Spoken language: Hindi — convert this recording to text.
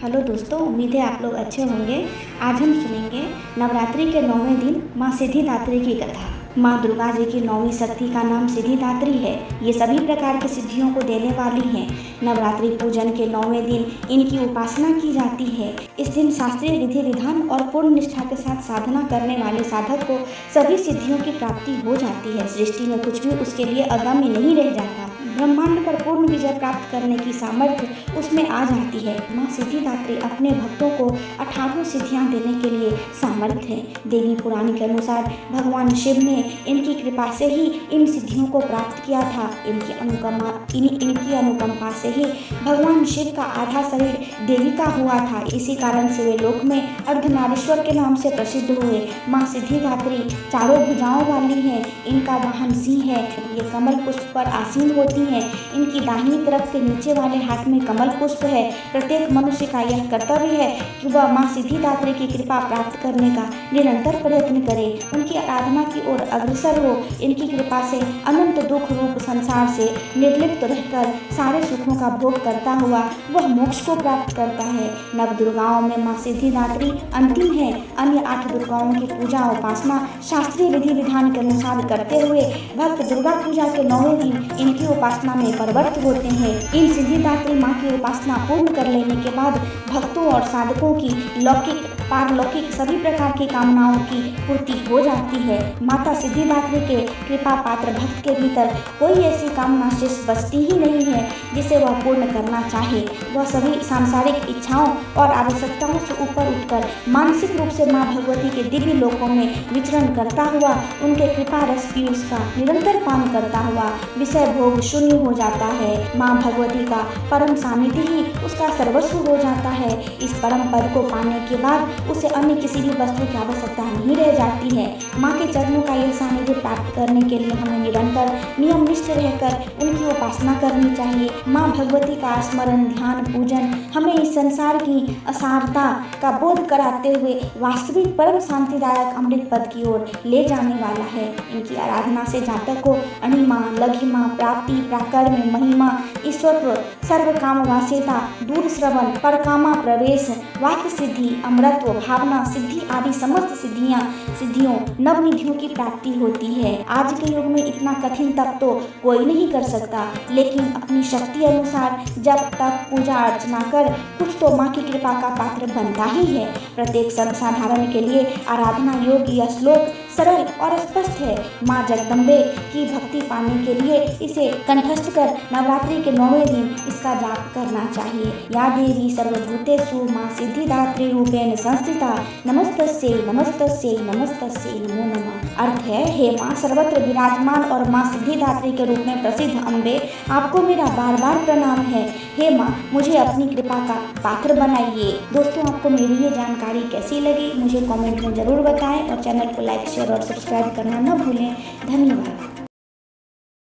हेलो दोस्तों, उम्मीद है आप लोग अच्छे होंगे। आज हम सुनेंगे नवरात्रि के 9वें दिन माँ सिद्धिदात्री की कथा। माँ दुर्गा जी की 9वीं शक्ति का नाम सिद्धिदात्री है। ये सभी प्रकार की सिद्धियों को देने वाली हैं। नवरात्रि पूजन के 9वें दिन इनकी उपासना की जाती है। इस दिन शास्त्रीय विधि विधान और पूर्ण निष्ठा के साथ साधना करने वाले साधक को सभी सिद्धियों की प्राप्ति हो जाती है। सृष्टि में कुछ भी उसके लिए अगम्य नहीं रह जाता। ब्रह्मांड पर पूर्ण विजय प्राप्त करने की सामर्थ्य उसमें आ जाती है। माँ सिद्धिदात्री अपने भक्तों को 18 सिद्धियाँ देने के लिए सामर्थ्य है। देवी पुराण के अनुसार भगवान शिव ने इनकी कृपा से ही इन सिद्धियों को प्राप्त किया था। इनकी अनुकंपा से ही भगवान शिव का आधा शरीर देवी का हुआ था। इसी कारण से वे लोक में अर्धनारीश्वर के नाम से प्रसिद्ध हुए। माँ सिद्धिदात्री चारों भुजाओं वाली है। इनका वाहन सिंह है। ये कमल पुष्प पर आसीन होती है। इनकी दाहिनी तरफ के नीचे वाले हाथ में कमल पुष्प है। प्रत्येक मनुष्य का यह कर्तव्य है कि वह माँ सिद्धिदात्री की कृपा प्राप्त करने का निरंतर प्रयत्न करे, उनकी आराधना की ओर अग्रसर हो। इनकी कृपा से अनंत दुख रूप संसार से निर्लिप्त रहकर सारे सुखों का भोग करता हुआ वह मोक्ष को प्राप्त करता है। नव दुर्गाओं में माँ सिद्धिदात्री अंतिम है। अन्य 8 दुर्गाओं की पूजा उपासना शास्त्रीय विधि विधान के अनुसार करते हुए भक्त दुर्गा पूजा के 9वें दिन इनकी उपासना में प्रवृत्त होते हैं। इन सिद्धिदात्री माँ की उपासना पूर्ण कर लेने के बाद भक्तों और साधकों की लौकिक पारलौकिक सभी प्रकार की कामनाओं की पूर्ति हो जाती है। माता सिद्धिदात्री के कृपा पात्र भक्त के भीतर कोई ऐसी कामना शेष बचती ही नहीं है जिसे वह पूर्ण करना चाहे। वह सभी सांसारिक इच्छाओं और आवश्यकताओं से ऊपर उठकर मानसिक रूप से माँ भगवती के दिव्य लोकों में विचरण करता हुआ उनके कृपा रस पीयूष का निरंतर पान करता हुआ विषय भोग शून्य हो जाता है। माँ भगवती का परम सानिध्य ही उसका सर्वस्व हो जाता है। इस परम पद को पाने के बाद उसे अन्य किसी भी वस्तु की आवश्यकता नहीं रह जाती है। माँ के चरणों का यह सानिध्य प्राप्त करने के लिए हमें निरंतर नियमनिष्ठ रहकर उनकी उपासना करनी चाहिए। माँ भगवती का स्मरण ध्यान पूजन हमें इस संसार की असारता का बोध कराते हुए वास्तविक परम शांतिदायक अमृत पद की ओर ले जाने वाला है। इनकी आराधना से जातक को अणिमा लघिमा प्राप्ति प्राकर्म महिमा ईश्वर सर्व काम वास्यता दूर श्रवण परकामा प्रवेश वाक्य सिद्धि अमरत्व भावना सिद्धि आदि समस्त सिद्धियों नवनिधियों की प्राप्ति होती है। आज के युग में इतना कठिन तप तो कोई नहीं कर सकता, लेकिन अपनी शक्ति अनुसार जब तक पूजा अर्चना कर कुछ तो माँ की कृपा का पात्र बनता ही है। प्रत्येक सर्वसाधारण के लिए आराधना योग्य यह श्लोक सरल और स्पष्ट है। माँ जगदम्बे की भक्ति पाने के लिए इसे कंठस्थ कर नवरात्रि के 9वें दिन इसका जाप करना चाहिए। या देवी सर्वभूतेषु माँ सिद्धिदात्री रूपेण संस्थिता नमस्तस्यै नमस्तस्यै नमस्तस्यै नमो नमः। अर्थ है, हे माँ सर्वत्र विराजमान और माँ सिद्धिदात्री के रूप में प्रसिद्ध अम्बे, आपको मेरा बार बार प्रणाम है। हे माँ, मुझे अपनी कृपा का पात्र बनाइए। दोस्तों, आपको मेरी ये जानकारी कैसी लगी मुझे कमेंट में ज़रूर बताएं और चैनल को लाइक शेयर और सब्सक्राइब करना न भूलें। धन्यवाद।